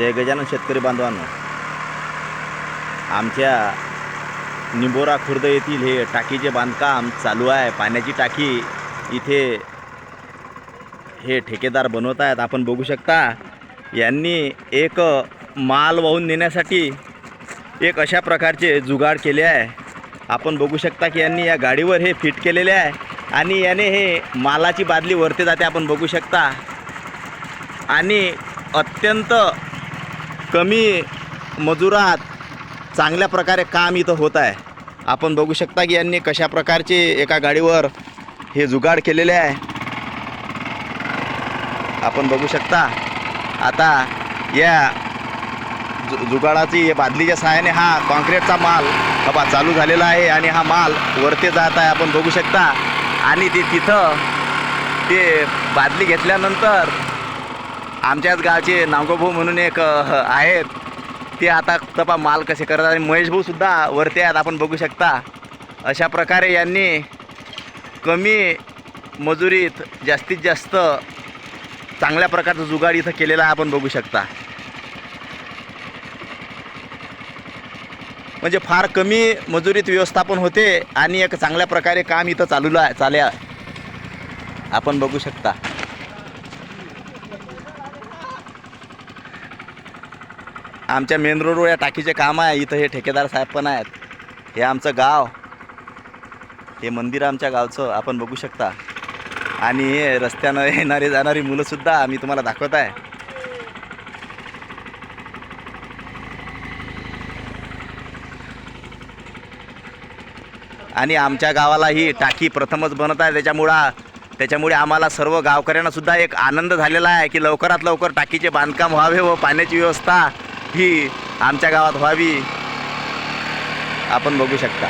जय गजानन शेतकरी बांधवांनो, आमच्या निंबोरा खुर्द येथील हे टाकीचे बांधकाम चालू आहे. पाण्याची टाकी इथे हे ठेकेदार बनवत आहेत. आपण बघू शकता यांनी एक माल वाहून नेण्यासाठी एक अशा प्रकारचे जुगाड केले आहे. आपण बघू शकता की यांनी या गाडीवर हे फिट केलेले आहे आणि याने हे मालाची बादली वरती जाते. आपण बघू शकता आणि अत्यंत कमी मजुरात चांगल्या प्रकारे काम इथं होत आहे. आपण बघू शकता की यांनी कशा प्रकारचे एका गाडीवर हे जुगाड केलेले आहे. आपण बघू शकता आता या जुगाडाची बादलीच्या सहाय्याने हा कॉन्क्रीटचा माल हवा चालू झालेला आहे आणि हा माल वरती जात आहे. आपण बघू शकता आणि तिथं ते बादली घेतल्यानंतर आमच्याच गावचे नांगोभाऊ म्हणून एक आहेत, ते आता तपा माल कसे करतात आणि महेश भाऊसुद्धा वरती आहेत. आपण बघू शकता अशा प्रकारे यांनी कमी मजुरीत जास्तीत जास्त चांगल्या प्रकारचं जुगाड इथं केलेला आहे. आपण बघू शकता म्हणजे फार कमी मजुरीत व्यवस्थापन होते आणि एक चांगल्या प्रकारे काम इथं चालू आपण बघू शकता. आमच्या मेन रोडवर या टाकीचे काम आहे. इथं हे ठेकेदार साहेब पण आहेत. हे आमचं गाव, हे मंदिर आमच्या गावचं आपण बघू शकता आणि हे रस्त्यानं येणारी जाणारी मुलंसुद्धा मी तुम्हाला दाखवत आहे. आणि आमच्या गावाला ही टाकी प्रथमच बनत आहे. त्याच्यामुळे आम्हाला सर्व गावकऱ्यांना सुद्धा एक आनंद झालेला आहे की लवकरात लवकर टाकीचे बांधकाम व्हावे व पाण्याची व्यवस्था ही आमच्या गावात व्हावी. आपण बघू शकता.